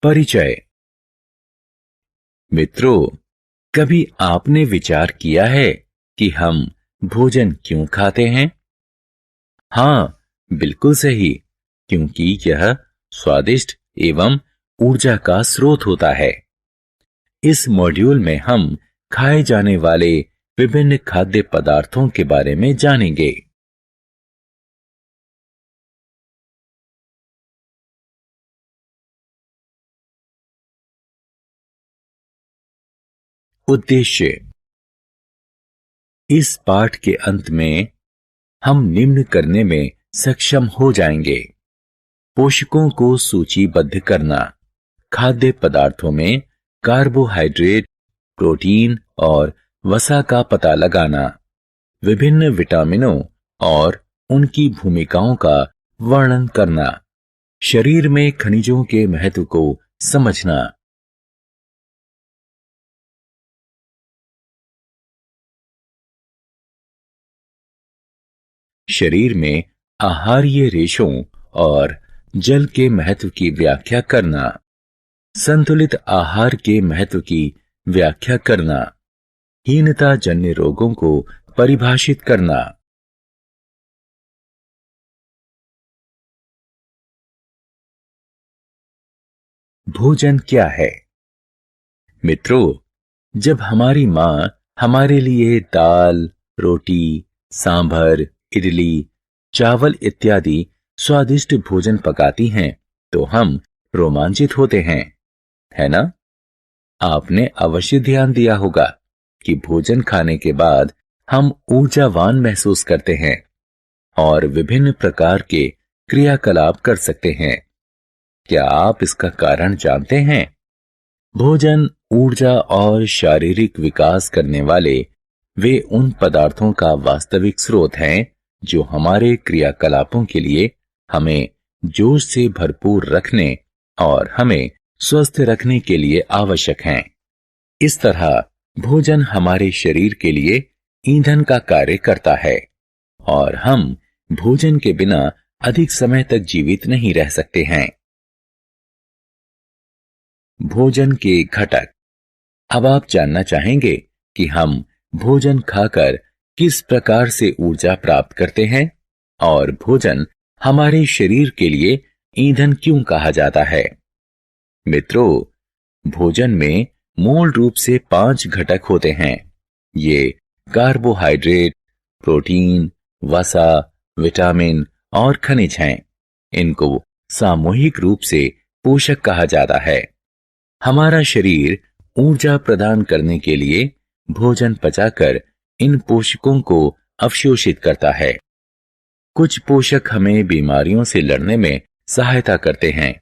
परिचय। मित्रों, कभी आपने विचार किया है कि हम भोजन क्यों खाते हैं? हाँ, बिल्कुल सही, क्योंकि यह स्वादिष्ट एवं ऊर्जा का स्रोत होता है। इस मॉड्यूल में हम खाए जाने वाले विभिन्न खाद्य पदार्थों के बारे में जानेंगे। उद्देश्य। इस पाठ के अंत में हम निम्न करने में सक्षम हो जाएंगे: पोषकों को सूचीबद्ध करना, खाद्य पदार्थों में कार्बोहाइड्रेट, प्रोटीन और वसा का पता लगाना, विभिन्न विटामिनों और उनकी भूमिकाओं का वर्णन करना, शरीर में खनिजों के महत्व को समझना। शरीर में आहारीय रेशों और जल के महत्व की व्याख्या करना, संतुलित आहार के महत्व की व्याख्या करना, हीनता जन्य रोगों को परिभाषित करना। भोजन क्या है? मित्रों, जब हमारी मां हमारे लिए दाल, रोटी, सांभर, इडली, चावल इत्यादि स्वादिष्ट भोजन पकाती हैं, तो हम रोमांचित होते हैं, है ना? आपने अवश्य ध्यान दिया होगा कि भोजन खाने के बाद हम ऊर्जावान महसूस करते हैं और विभिन्न प्रकार के क्रियाकलाप कर सकते हैं। क्या आप इसका कारण जानते हैं? भोजन ऊर्जा और शारीरिक विकास करने वाले वे उन पदार्थों का वास्तविक स्रोत हैं जो हमारे क्रियाकलापों के लिए हमें जोश से भरपूर रखने और हमें स्वस्थ रखने के लिए आवश्यक हैं। इस तरह भोजन हमारे शरीर के लिए ईंधन का कार्य करता है और हम भोजन के बिना अधिक समय तक जीवित नहीं रह सकते हैं। भोजन के घटक। अब आप जानना चाहेंगे कि हम भोजन खाकर किस प्रकार से ऊर्जा प्राप्त करते हैं और भोजन हमारे शरीर के लिए ईंधन क्यों कहा जाता है। मित्रों, भोजन में मूल रूप से 5 घटक होते हैं। ये कार्बोहाइड्रेट, प्रोटीन, वसा, विटामिन और खनिज हैं। इनको सामूहिक रूप से पोषक कहा जाता है। हमारा शरीर ऊर्जा प्रदान करने के लिए भोजन पचाकर इन पोषकों को अवशोषित करता है। कुछ पोषक हमें बीमारियों से लड़ने में सहायता करते हैं।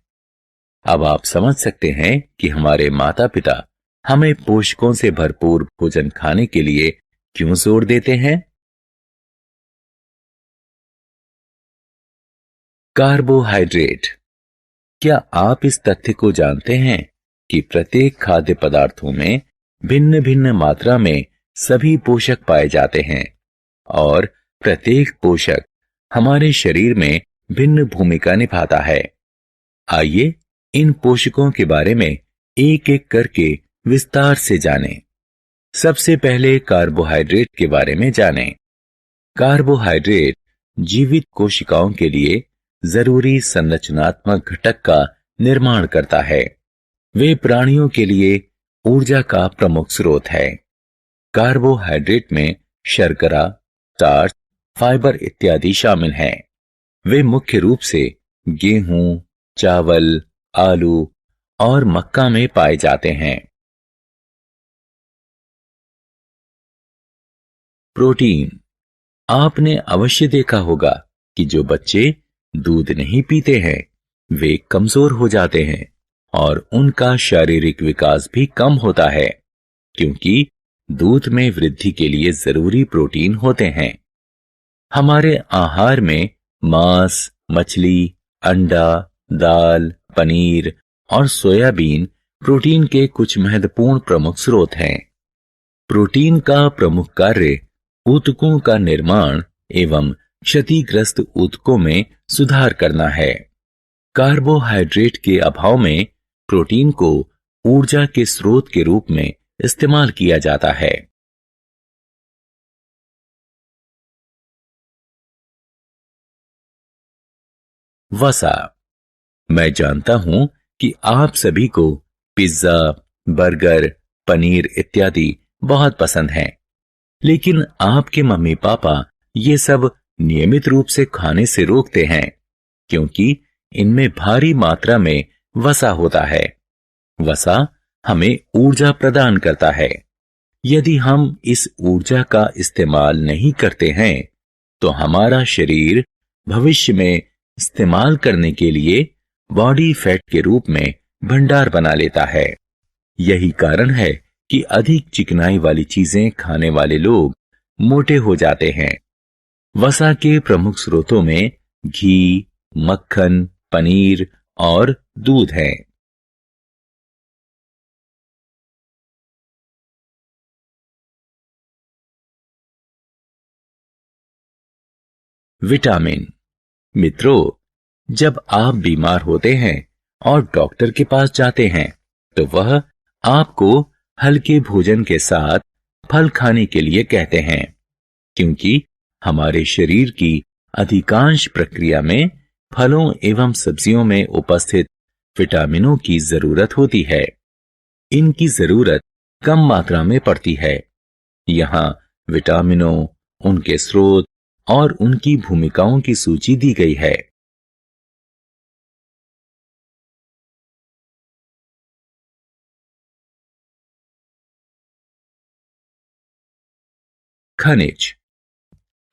अब आप समझ सकते हैं कि हमारे माता पिता हमें पोषकों से भरपूर भोजन खाने के लिए क्यों जोर देते हैं। कार्बोहाइड्रेट। क्या आप इस तथ्य को जानते हैं कि प्रत्येक खाद्य पदार्थों में भिन्न भिन्न मात्रा में सभी पोषक पाए जाते हैं और प्रत्येक पोषक हमारे शरीर में भिन्न भूमिका निभाता है। आइए इन पोषकों के बारे में एक एक करके विस्तार से जानें। सबसे पहले कार्बोहाइड्रेट के बारे में जानें। कार्बोहाइड्रेट जीवित कोशिकाओं के लिए जरूरी संरचनात्मक घटक का निर्माण करता है। वे प्राणियों के लिए ऊर्जा का प्रमुख स्रोत है। कार्बोहाइड्रेट में शर्करा, स्टार्च, फाइबर इत्यादि शामिल हैं। वे मुख्य रूप से गेहूं, चावल, आलू और मक्का में पाए जाते हैं। प्रोटीन। आपने अवश्य देखा होगा कि जो बच्चे दूध नहीं पीते हैं वे कमजोर हो जाते हैं और उनका शारीरिक विकास भी कम होता है, क्योंकि दूध में वृद्धि के लिए जरूरी प्रोटीन होते हैं। हमारे आहार में मांस, मछली, अंडा, दाल, पनीर और सोयाबीन प्रोटीन के कुछ महत्वपूर्ण प्रमुख स्रोत हैं। प्रोटीन का प्रमुख कार्य ऊतकों का निर्माण एवं क्षतिग्रस्त ऊतकों में सुधार करना है। कार्बोहाइड्रेट के अभाव में प्रोटीन को ऊर्जा के स्रोत के रूप में इस्तेमाल किया जाता है। वसा। मैं जानता हूं कि आप सभी को पिज्जा, बर्गर, पनीर इत्यादि बहुत पसंद हैं, लेकिन आपके मम्मी पापा ये सब नियमित रूप से खाने से रोकते हैं क्योंकि इनमें भारी मात्रा में वसा होता है। वसा हमें ऊर्जा प्रदान करता है। यदि हम इस ऊर्जा का इस्तेमाल नहीं करते हैं तो हमारा शरीर भविष्य में इस्तेमाल करने के लिए बॉडी फैट के रूप में भंडार बना लेता है। यही कारण है कि अधिक चिकनाई वाली चीजें खाने वाले लोग मोटे हो जाते हैं। वसा के प्रमुख स्रोतों में घी, मक्खन, पनीर और दूध है। विटामिन। मित्रों, जब आप बीमार होते हैं और डॉक्टर के पास जाते हैं तो वह आपको हल्के भोजन के साथ फल खाने के लिए कहते हैं क्योंकि हमारे शरीर की अधिकांश प्रक्रिया में फलों एवं सब्जियों में उपस्थित विटामिनों की जरूरत होती है। इनकी जरूरत कम मात्रा में पड़ती है। यहाँ विटामिनों, उनके स्रोत और उनकी भूमिकाओं की सूची दी गई है। खनिज।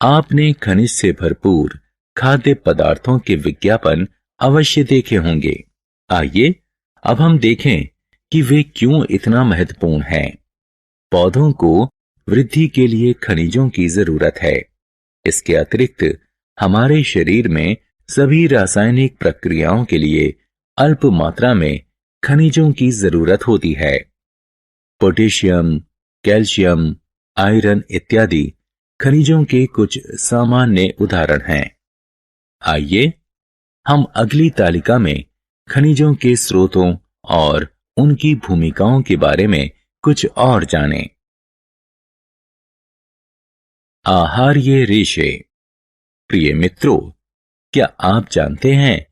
आपने खनिज से भरपूर खाद्य पदार्थों के विज्ञापन अवश्य देखे होंगे। आइए अब हम देखें कि वे क्यों इतना महत्वपूर्ण हैं। पौधों को वृद्धि के लिए खनिजों की जरूरत है। इसके अतिरिक्त हमारे शरीर में सभी रासायनिक प्रक्रियाओं के लिए अल्प मात्रा में खनिजों की जरूरत होती है। पोटेशियम, कैल्शियम, आयरन इत्यादि खनिजों के कुछ सामान्य उदाहरण हैं। आइए हम अगली तालिका में खनिजों के स्रोतों और उनकी भूमिकाओं के बारे में कुछ और जानें। आहार्य रेशे। प्रिय मित्रों, क्या आप जानते हैं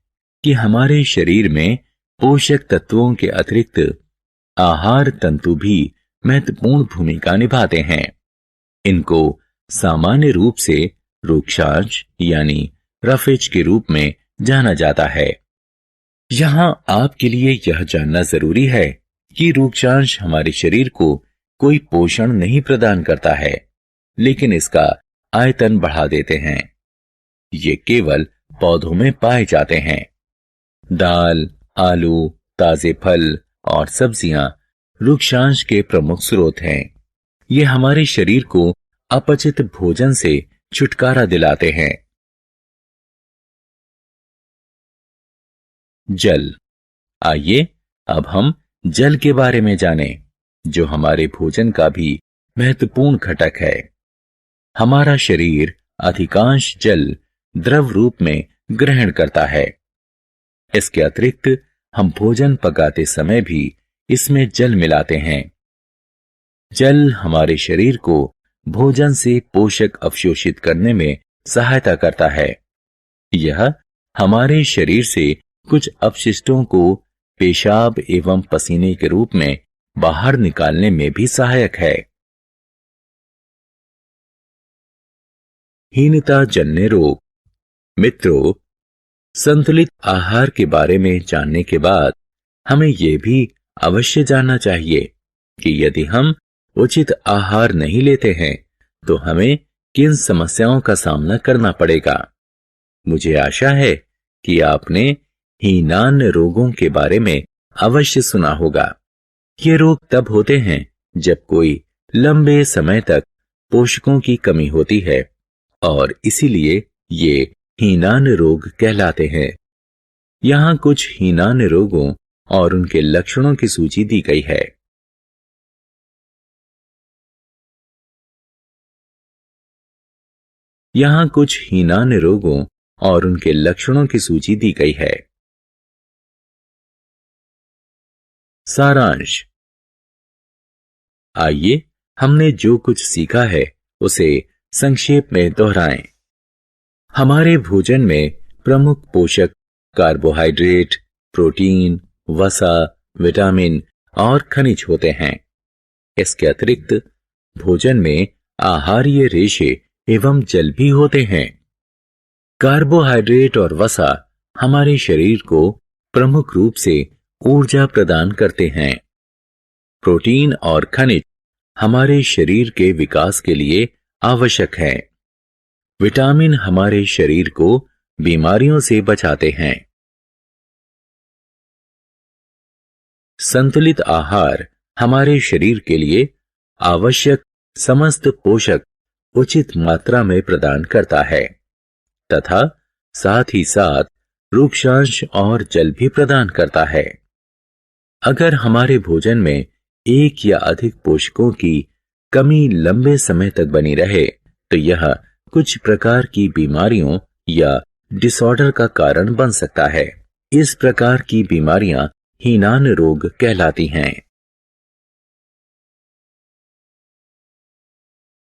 कि हमारे शरीर में पोषक तत्वों के अतिरिक्त आहार तंतु भी महत्वपूर्ण भूमिका निभाते हैं। इनको सामान्य रूप से रूक्षांश यानी रफेज के रूप में जाना जाता है। यहां आपके लिए यह जानना जरूरी है कि रूक्षांश हमारे शरीर को कोई पोषण नहीं प्रदान करता है, लेकिन इसका आयतन बढ़ा देते हैं। ये केवल पौधों में पाए जाते हैं। दाल, आलू, ताजे फल और सब्जियां रूक्षांश के प्रमुख स्रोत हैं। ये हमारे शरीर को अपचित भोजन से छुटकारा दिलाते हैं। जल। आइए अब हम जल के बारे में जानें, जो हमारे भोजन का भी महत्वपूर्ण घटक है। हमारा शरीर अधिकांश जल द्रव रूप में ग्रहण करता है। इसके अतिरिक्त हम भोजन पकाते समय भी इसमें जल मिलाते हैं। जल हमारे शरीर को भोजन से पोषक अवशोषित करने में सहायता करता है। यह हमारे शरीर से कुछ अपशिष्टों को पेशाब एवं पसीने के रूप में बाहर निकालने में भी सहायक है। हीनता जन्य रोग। मित्रों, संतुलित आहार के बारे में जानने के बाद हमें यह भी अवश्य जानना चाहिए कि यदि हम उचित आहार नहीं लेते हैं तो हमें किन समस्याओं का सामना करना पड़ेगा। मुझे आशा है कि आपने हीनान रोगों के बारे में अवश्य सुना होगा। ये रोग तब होते हैं जब कोई लंबे समय तक पोषकों की कमी होती है और इसीलिए ये हीनान रोग कहलाते हैं। यहाँ कुछ हीनान रोगों और उनके लक्षणों की सूची दी गई है। यहाँ कुछ हीनान रोगों और उनके लक्षणों की सूची दी गई है। सारांश। आइए हमने जो कुछ सीखा है उसे संक्षेप में दोहराएं। हमारे भोजन में प्रमुख पोषक कार्बोहाइड्रेट, प्रोटीन, वसा, विटामिन और खनिज होते हैं। इसके अतिरिक्त भोजन में आहारीय रेशे एवं जल भी होते हैं। कार्बोहाइड्रेट और वसा हमारे शरीर को प्रमुख रूप से ऊर्जा प्रदान करते हैं। प्रोटीन और खनिज हमारे शरीर के विकास के लिए आवश्यक है। विटामिन हमारे शरीर को बीमारियों से बचाते हैं। संतुलित आहार हमारे शरीर के लिए आवश्यक समस्त पोषक उचित मात्रा में प्रदान करता है तथा साथ ही साथ रूक्षांश और जल भी प्रदान करता है। अगर हमारे भोजन में एक या अधिक पोषकों की कमी लंबे समय तक बनी रहे तो यह कुछ प्रकार की बीमारियों या डिसऑर्डर का कारण बन सकता है। इस प्रकार की बीमारियां हीनान रोग कहलाती हैं।